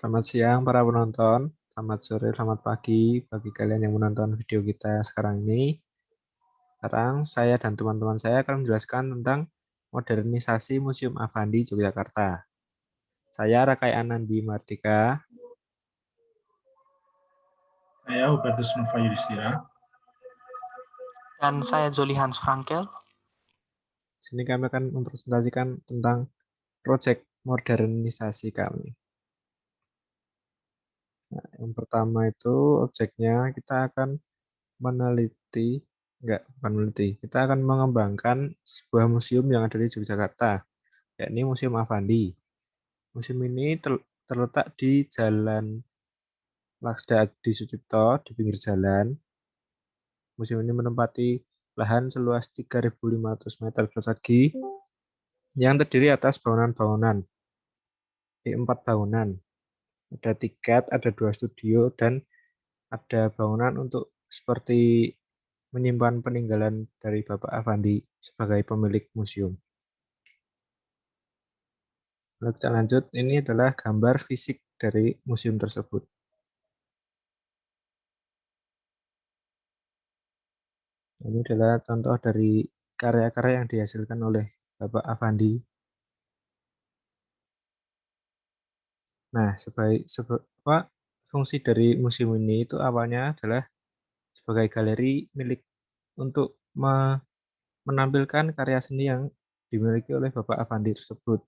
Selamat siang para penonton, selamat sore, selamat pagi bagi kalian yang menonton video kita sekarang ini. Sekarang saya dan teman-teman saya akan menjelaskan tentang modernisasi Museum Affandi Yogyakarta. Saya Rakai Anandi Mardika. Saya Hubertus Nova Yudhistira. Dan saya Zolihans Frankel. Sini kami akan mempresentasikan tentang proyek modernisasi kami. Nah, yang pertama itu objeknya kita akan kita akan mengembangkan sebuah museum yang ada di Yogyakarta, yakni Museum Affandi. Museum ini terletak di Jalan Laksda Adi Sucipto di pinggir jalan. Museum ini menempati lahan seluas 3.500 meter persegi yang terdiri atas bangunan-bangunan, di 4 bangunan. Ada tiket, ada 2 studio, dan ada bangunan untuk seperti menyimpan peninggalan dari Bapak Affandi sebagai pemilik museum. Lalu kita lanjut, ini adalah gambar fisik dari museum tersebut. Ini adalah contoh dari karya-karya yang dihasilkan oleh Bapak Affandi. Nah, fungsi dari museum ini itu awalnya adalah sebagai galeri milik untuk menampilkan karya seni yang dimiliki oleh Bapak Affandi tersebut.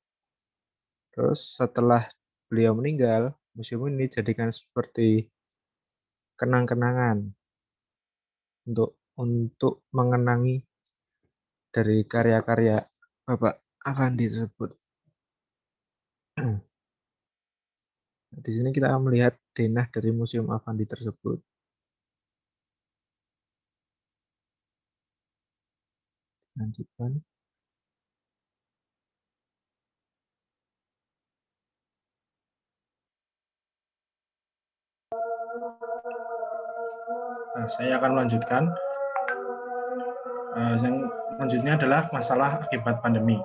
Terus setelah beliau meninggal, museum ini dijadikan seperti kenang-kenangan untuk mengenangi dari karya-karya Bapak Affandi tersebut. Di sini kita akan melihat denah dari Museum Affandi tersebut. Lanjutkan. Nah, saya akan melanjutkan. Yang selanjutnya adalah masalah akibat pandemi.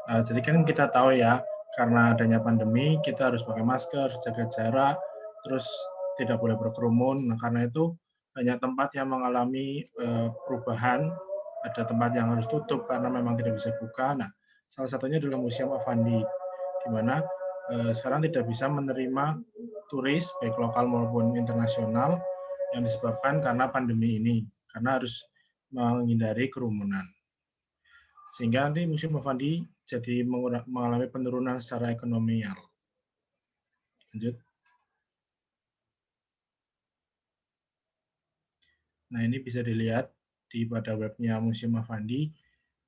Jadi kan kita tahu ya, karena adanya pandemi, kita harus pakai masker, jaga jarak, terus tidak boleh berkerumun. Nah, karena itu banyak tempat yang mengalami perubahan, ada tempat yang harus tutup karena memang tidak bisa buka. Nah, salah satunya adalah Museum Affandi, di mana sekarang tidak bisa menerima turis, baik lokal maupun internasional, yang disebabkan karena pandemi ini, karena harus menghindari kerumunan. Sehingga nanti Museum Affandi jadi mengalami penurunan secara ekonomial. Lanjut. Nah, ini bisa dilihat pada webnya Museum Affandi,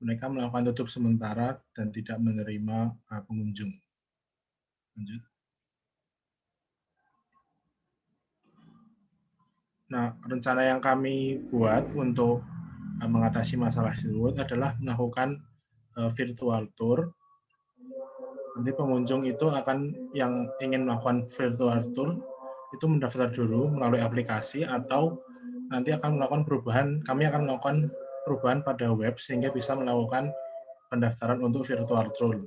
mereka melakukan tutup sementara dan tidak menerima pengunjung. Lanjut. Nah, rencana yang kami buat untuk mengatasi masalah tersebut adalah melakukan virtual tour. Nanti pengunjung itu yang ingin melakukan virtual tour itu mendaftar dulu melalui aplikasi atau nanti akan melakukan perubahan. Kami akan melakukan perubahan pada web sehingga bisa melakukan pendaftaran untuk virtual tour.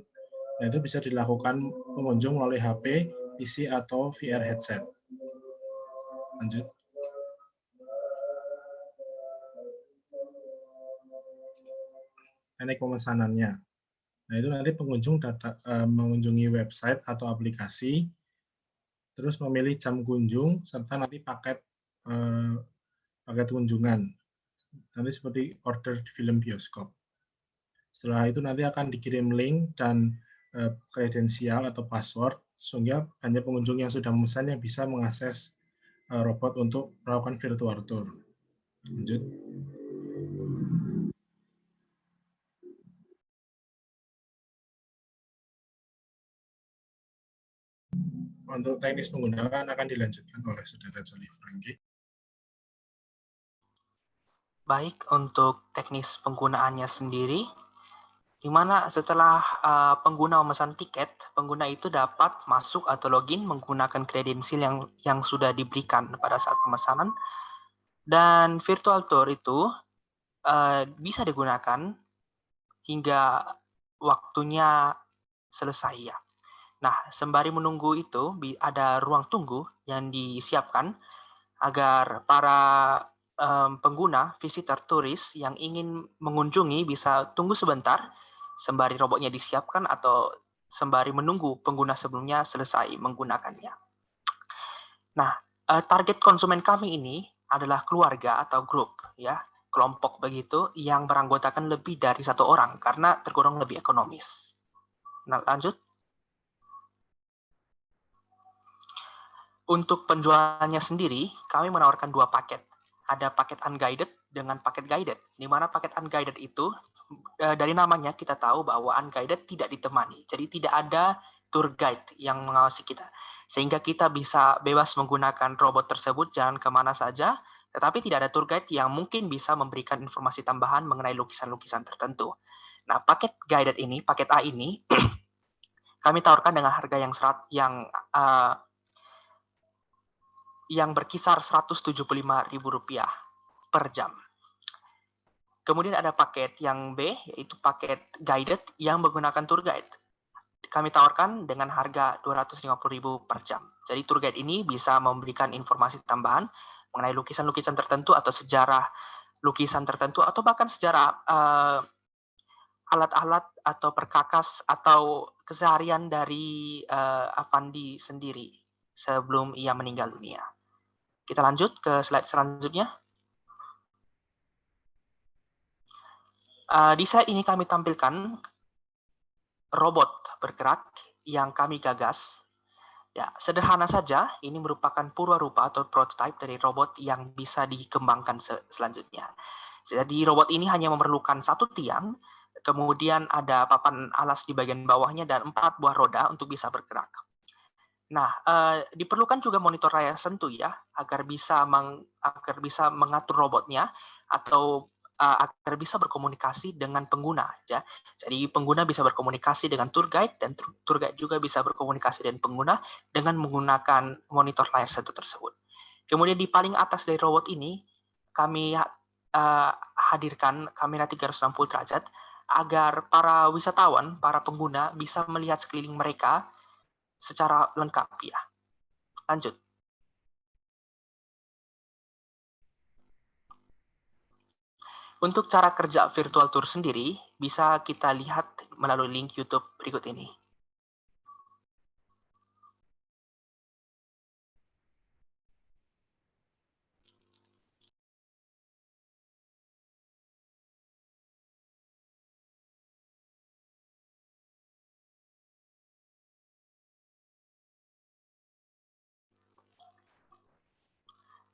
Nah, itu bisa dilakukan pengunjung melalui HP, PC atau VR headset. Lanjut. Ini pemesanannya. Nah, itu nanti pengunjung mengunjungi website atau aplikasi, terus memilih jam kunjung, serta nanti paket kunjungan. Nanti seperti order di film bioskop. Setelah itu nanti akan dikirim link dan kredensial atau password, sehingga hanya pengunjung yang sudah memesan yang bisa mengakses robot untuk melakukan virtual tour. Lanjut. Untuk teknis penggunaan akan dilanjutkan oleh Saudara Jolly Franky. Baik, untuk teknis penggunaannya sendiri, di mana setelah pengguna memesan tiket, pengguna itu dapat masuk atau login menggunakan kredensial yang sudah diberikan pada saat pemesanan. Dan virtual tour itu bisa digunakan hingga waktunya selesai ya. Nah, sembari menunggu itu ada ruang tunggu yang disiapkan agar para pengguna, visitor, turis yang ingin mengunjungi bisa tunggu sebentar sembari robotnya disiapkan atau sembari menunggu pengguna sebelumnya selesai menggunakannya. Nah, target konsumen kami ini adalah keluarga atau grup, ya, kelompok begitu yang beranggotakan lebih dari 1 orang karena tergolong lebih ekonomis. Nah, lanjut. Untuk penjualannya sendiri, kami menawarkan 2 paket. Ada paket unguided dengan paket guided. Di mana paket unguided itu, dari namanya kita tahu bahwa unguided tidak ditemani. Jadi tidak ada tour guide yang mengawasi kita. Sehingga kita bisa bebas menggunakan robot tersebut jalan kemana saja, tetapi tidak ada tour guide yang mungkin bisa memberikan informasi tambahan mengenai lukisan-lukisan tertentu. Nah, paket guided ini, paket A ini, kami tawarkan dengan harga yang berkisar Rp175.000 per jam. Kemudian ada paket yang B, yaitu paket guided yang menggunakan tour guide. Kami tawarkan dengan harga Rp250.000 per jam. Jadi tour guide ini bisa memberikan informasi tambahan mengenai lukisan-lukisan tertentu atau sejarah lukisan tertentu atau bahkan sejarah alat-alat atau perkakas atau keseharian dari Afandi sendiri sebelum ia meninggal dunia. Kita lanjut ke slide selanjutnya. Di slide ini kami tampilkan robot bergerak yang kami gagas. Ya, sederhana saja, ini merupakan purwarupa atau prototipe dari robot yang bisa dikembangkan selanjutnya. Jadi robot ini hanya memerlukan 1 tiang, kemudian ada papan alas di bagian bawahnya dan 4 buah roda untuk bisa bergerak. Nah, diperlukan juga monitor layar sentuh ya, agar bisa mengatur robotnya atau agar bisa berkomunikasi dengan pengguna ya. Jadi pengguna bisa berkomunikasi dengan tour guide dan tour guide juga bisa berkomunikasi dengan pengguna dengan menggunakan monitor layar sentuh tersebut. Kemudian di paling atas dari robot ini kami hadirkan kamera 360 derajat agar para wisatawan, para pengguna bisa melihat sekeliling mereka secara lengkap ya. Lanjut. Untuk cara kerja virtual tour sendiri bisa kita lihat melalui link YouTube berikut ini.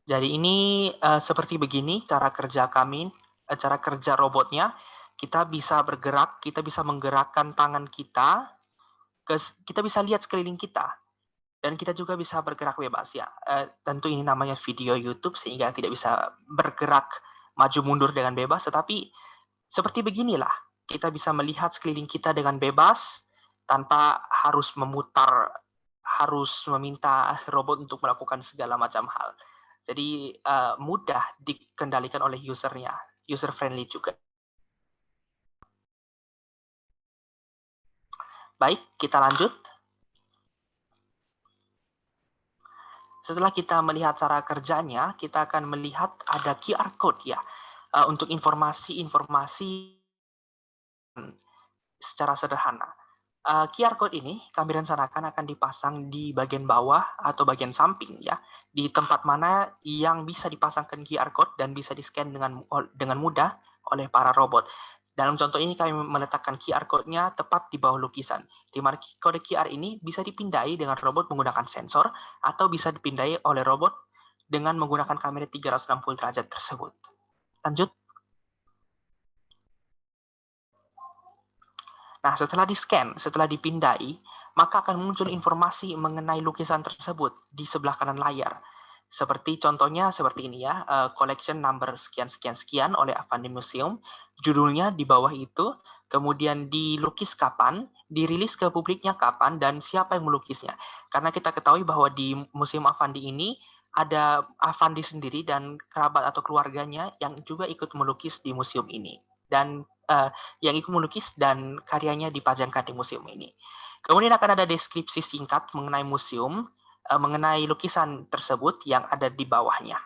Jadi ini seperti begini cara kerja kami, cara kerja robotnya. Kita bisa bergerak, kita bisa menggerakkan tangan kita, kita bisa lihat sekeliling kita, dan kita juga bisa bergerak bebas ya. Tentu ini namanya video YouTube sehingga tidak bisa bergerak maju mundur dengan bebas, tetapi seperti beginilah kita bisa melihat sekeliling kita dengan bebas tanpa harus memutar, harus meminta robot untuk melakukan segala macam hal. Jadi mudah dikendalikan oleh usernya, user friendly juga. Baik, kita lanjut. Setelah kita melihat cara kerjanya, kita akan melihat ada QR code ya untuk informasi-informasi secara sederhana. QR code ini kami rencanakan akan dipasang di bagian bawah atau bagian samping ya, di tempat mana yang bisa dipasangkan QR code dan bisa di-scan dengan mudah oleh para robot. Dalam contoh ini kami meletakkan QR code-nya tepat di bawah lukisan, di mana kode QR ini bisa dipindai dengan robot menggunakan sensor atau bisa dipindai oleh robot dengan menggunakan kamera 360 derajat tersebut. Lanjut. Nah, setelah di-scan, setelah dipindai, maka akan muncul informasi mengenai lukisan tersebut di sebelah kanan layar. Seperti contohnya seperti ini ya, collection number sekian-sekian-sekian oleh Afandi Museum. Judulnya di bawah itu, kemudian dilukis kapan, dirilis ke publiknya kapan, dan siapa yang melukisnya. Karena kita ketahui bahwa di Museum Afandi ini ada Afandi sendiri dan kerabat atau keluarganya yang juga ikut melukis di museum ini. Dan yang ikut melukis dan karyanya dipajangkan di museum ini. Kemudian akan ada deskripsi singkat mengenai museum, mengenai lukisan tersebut yang ada di bawahnya.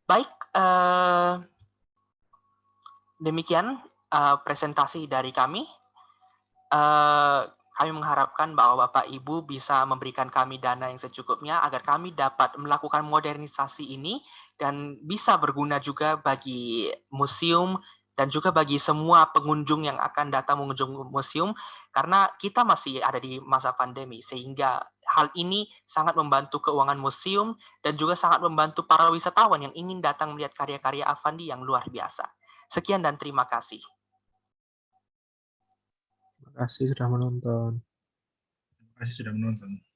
Baik, demikian presentasi dari kami. Kami mengharapkan bahwa Bapak Ibu bisa memberikan kami dana yang secukupnya agar kami dapat melakukan modernisasi ini dan bisa berguna juga bagi museum dan juga bagi semua pengunjung yang akan datang mengunjungi museum, karena kita masih ada di masa pandemi, sehingga hal ini sangat membantu keuangan museum dan juga sangat membantu para wisatawan yang ingin datang melihat karya-karya Affandi yang luar biasa. Sekian dan terima kasih. Terima kasih sudah menonton. Terima kasih sudah menonton.